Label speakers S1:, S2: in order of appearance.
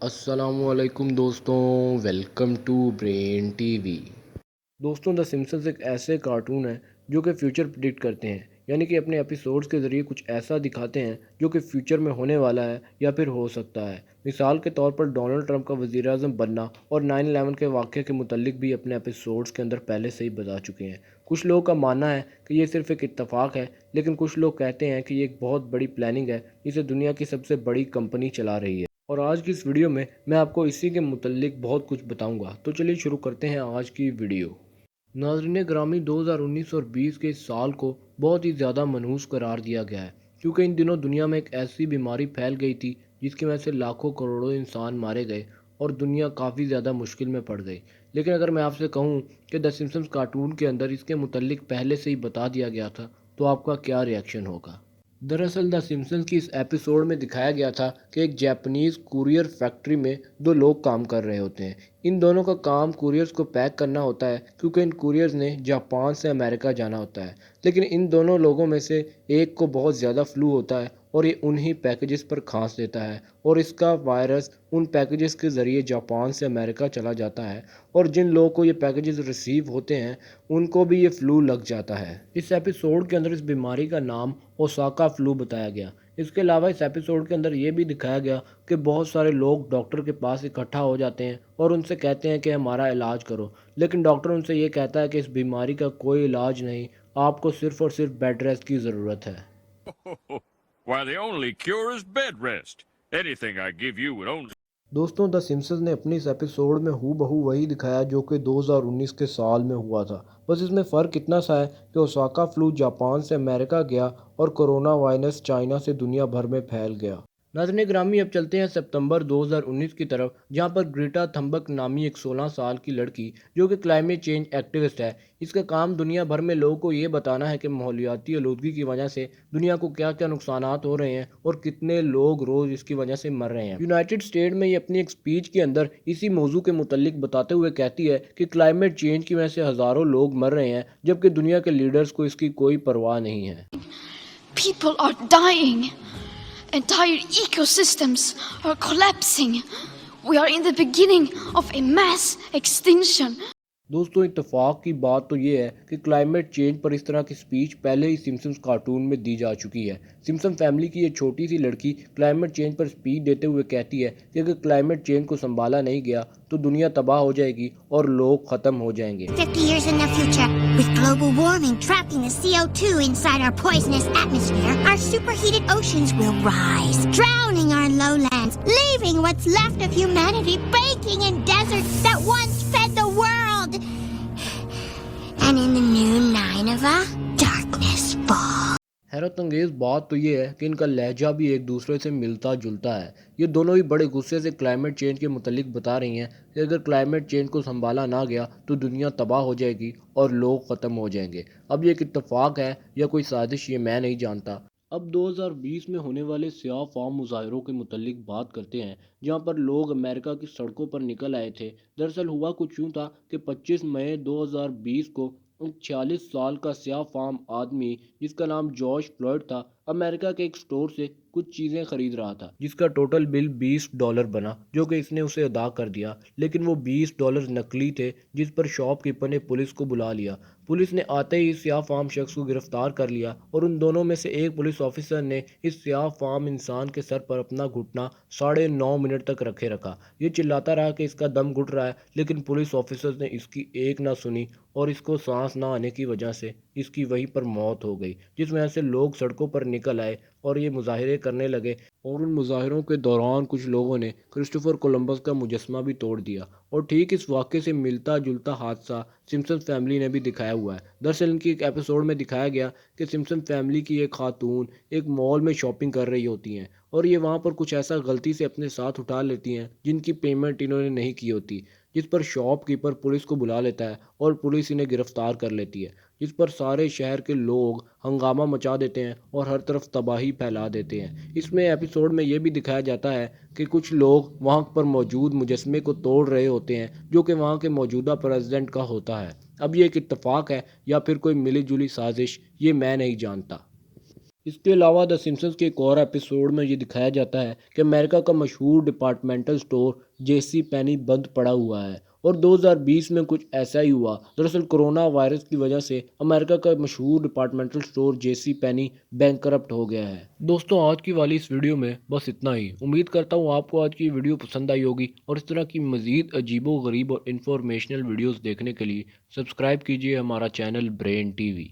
S1: السلام علیکم دوستوں، welcome to brain T V. دوستوں، دا سمپسنز ایک ایسے کارٹون ہے جو کہ فیوچر پریڈکٹ کرتے ہیں، یعنی کہ اپنے ایپیسوڈز کے ذریعے کچھ ایسا دکھاتے ہیں جو کہ فیوچر میں ہونے والا ہے یا پھر ہو سکتا ہے۔ مثال کے طور پر ڈونلڈ ٹرمپ کا وزیر اعظم بننا اور 9/11 کے واقعے کے متعلق بھی اپنے ایپیسوڈز کے اندر پہلے سے ہی بتا چکے ہیں۔ کچھ لوگوں کا ماننا ہے کہ یہ صرف ایک اتفاق ہے، لیکن کچھ لوگ کہتے ہیں کہ یہ ایک بہت بڑی پلاننگ ہے جسے دنیا کی سب سے بڑی کمپنی چلا رہی ہے۔ اور آج کی اس ویڈیو میں آپ کو اسی کے متعلق بہت کچھ بتاؤں گا، تو چلیے شروع کرتے ہیں آج کی ویڈیو۔ ناظرین گرامی، 2019 اور 20 کے اس سال کو بہت ہی زیادہ منحوس قرار دیا گیا ہے، کیونکہ ان دنوں دنیا میں ایک ایسی بیماری پھیل گئی تھی جس کی وجہ سے لاکھوں کروڑوں انسان مارے گئے اور دنیا کافی زیادہ مشکل میں پڑ گئی۔ لیکن اگر میں آپ سے کہوں کہ دا سمپسنز کارٹون کے اندر اس کے متعلق پہلے سے ہی بتا دیا گیا تھا، تو آپ کا کیا ری ایکشن ہوگا؟ دراصل دا سمپسنز کی اس ایپیسوڈ میں دکھایا گیا تھا کہ ایک جاپانیز کوریئر فیکٹری میں دو لوگ کام کر رہے ہوتے ہیں۔ ان دونوں کا کام کوریئرز کو پیک کرنا ہوتا ہے، کیونکہ ان کوریئرز نے جاپان سے امریکہ جانا ہوتا ہے۔ لیکن ان دونوں لوگوں میں سے ایک کو بہت زیادہ فلو ہوتا ہے اور یہ انہی پیکجز پر کھانس دیتا ہے، اور اس کا وائرس ان پیکجز کے ذریعے جاپان سے امریکہ چلا جاتا ہے، اور جن لوگوں کو یہ پیکجز ریسیو ہوتے ہیں ان کو بھی یہ فلو لگ جاتا ہے۔ اس ایپیسوڈ کے اندر اس بیماری کا نام اوساکا فلو بتایا گیا۔ اس کے علاوہ اس ایپیسوڈ کے اندر یہ بھی دکھایا گیا کہ بہت سارے لوگ ڈاکٹر کے پاس اکٹھا ہو جاتے ہیں اور ان سے کہتے ہیں کہ ہمارا علاج کرو، لیکن ڈاکٹر ان سے یہ کہتا ہے کہ اس بیماری کا کوئی علاج نہیں، آپ کو صرف اور صرف بیڈ ریسٹ کی ضرورت ہے۔
S2: Why, the only cure is bed rest. Anything I give you would only...
S1: دوستوں، دا سمپسنز نے اپنی اس ایپیسوڈ میں ہو بہو وہی دکھایا جو کہ 2019 کے سال میں ہوا تھا، بس اس میں فرق اتنا سا ہے کہ اوساکا فلو جاپان سے امریکہ گیا اور کرونا وائرس چائنا سے دنیا بھر میں پھیل گیا۔ ناظرین گرامی، اب چلتے ہیں ستمبر 2019 کی طرف، جہاں پر گریٹا تھمبک نامی ایک 16 سال کی لڑکی جو کہ کلائمیٹ چینج ایکٹیوسٹ ہے، اس کا کام دنیا بھر میں لوگوں کو یہ بتانا ہے کہ ماحولیاتی آلودگی کی وجہ سے دنیا کو کیا کیا نقصانات ہو رہے ہیں اور کتنے لوگ روز اس کی وجہ سے مر رہے ہیں۔ یونائٹڈ اسٹیٹ میں یہ اپنی ایک سپیچ کے اندر اسی موضوع کے متعلق بتاتے ہوئے کہتی ہے کہ کلائمیٹ چینج کی وجہ سے ہزاروں لوگ مر رہے ہیں، جبکہ دنیا کے لیڈرز کو اس کی کوئی پرواہ نہیں ہے۔
S3: People are dying. Entire ecosystems are collapsing. We are in the beginning of a mass extinction.
S1: دوستوں، اتفاق کی بات تو یہ ہے کہ کلائمیٹ چینج پر اس طرح کی سپیچ پہلے ہی سمپسنز کارٹون میں دی جا چکی ہے۔ سمپسن فیملی کی یہ چھوٹی سی لڑکی کلائمیٹ چینج پر سپیچ دیتے ہوئے کہتی ہے کہ اگر کلائمیٹ چینج کو سنبھالا نہیں گیا تو دنیا تباہ ہو جائے گی اور لوگ ختم ہو jائیں گے۔
S4: 50 years in the future, with global warming trapping the CO2 inside our poisonous atmosphere, our superheated oceans will rise, drowning our lowlands, leaving what's left of humanity baking in deserts that once fed the world. And in the new Nineveh, darkness falls.
S1: حیرت انگیز بات تو یہ ہے کہ ان کا لہجہ بھی ایک دوسرے سے ملتا جلتا ہے۔ یہ دونوں ہی بڑے غصے سے کلائمیٹ چینج کے متعلق بتا رہی ہیں کہ اگر کلائمیٹ چینج کو سنبھالا نہ گیا تو دنیا تباہ ہو جائے گی اور لوگ ختم ہو جائیں گے۔ اب یہ ایک اتفاق ہے یا کوئی سازش، یہ میں نہیں جانتا۔ اب 2020 میں ہونے والے سیاہ فام مظاہروں کے متعلق بات کرتے ہیں، جہاں پر لوگ امریکہ کی سڑکوں پر نکل آئے تھے۔ دراصل ہوا کچھ یوں تھا کہ 25 مئی 2020 کو ایک 46 سال کا سیاہ فام آدمی جس کا نام جارج فلوئڈ تھا، امریکہ کے ایک سٹور سے کچھ چیزیں خرید رہا تھا، جس کا ٹوٹل بل $20 بنا، جو کہ اس نے اسے ادا کر دیا۔ لیکن وہ $20 نقلی تھے، جس پر شاپ کیپر نے پولیس کو بلا لیا۔ پولیس نے آتے ہی اس سیاہ فام شخص کو گرفتار کر لیا، اور ان دونوں میں سے ایک پولیس آفیسر نے اس سیاہ فام انسان کے سر پر اپنا گھٹنا 9.5 منٹ تک رکھے رکھا۔ یہ چلاتا رہا کہ اس کا دم گھٹ رہا ہے، لیکن پولیس آفیسر نے اس کی ایک نہ سنی، اور اس کو سانس نہ آنے کی وجہ سے اس کی وہیں پر موت ہو گئی، جس وجہ سے لوگ سڑکوں پر نکل آئے اور یہ مظاہرے کرنے لگے، اور ان مظاہروں کے دوران کچھ لوگوں نے کرسٹوفر کولمبس کا مجسمہ بھی توڑ دیا۔ اور ٹھیک اس واقعے سے ملتا جلتا حادثہ سمپسن فیملی نے بھی دکھایا ہوا ہے۔ دراصل ان کی ایک ایپیسوڈ میں دکھایا گیا کہ سمپسن فیملی کی ایک خاتون ایک مال میں شاپنگ کر رہی ہوتی ہیں، اور یہ وہاں پر کچھ ایسا غلطی سے اپنے ساتھ اٹھا لیتی ہیں جن کی پیمنٹ انہوں نے نہیں کی ہوتی، جس پر شاپ کیپر پولیس کو بلا لیتا ہے اور پولیس انہیں گرفتار کر لیتی ہے، جس پر سارے شہر کے لوگ ہنگامہ مچا دیتے ہیں اور ہر طرف تباہی پھیلا دیتے ہیں۔ اس میں ایپیسوڈ میں یہ بھی دکھایا جاتا ہے کہ کچھ لوگ وہاں پر موجود مجسمے کو توڑ رہے ہوتے ہیں، جو کہ وہاں کے موجودہ پریزیڈنٹ کا ہوتا ہے۔ اب یہ ایک اتفاق ہے یا پھر کوئی ملی جلی سازش، یہ میں نہیں جانتا۔ اس کے علاوہ دا سمپسنز کے ایک اور ایپیسوڈ میں یہ دکھایا جاتا ہے کہ امریکہ کا مشہور ڈپارٹمنٹل سٹور جے سی پینی بند پڑا ہوا ہے، اور 2020 میں کچھ ایسا ہی ہوا۔ دراصل کرونا وائرس کی وجہ سے امریکہ کا مشہور ڈپارٹمنٹل سٹور جے سی پینی بینک کرپٹ ہو گیا ہے۔ دوستوں، آج کی والی اس ویڈیو میں بس اتنا ہی۔ امید کرتا ہوں آپ کو آج کی ویڈیو پسند آئی ہوگی، اور اس طرح کی مزید عجیب و غریب اور انفارمیشنل ویڈیوز دیکھنے کے لیے سبسکرائب کیجیے ہمارا چینل برین ٹی وی۔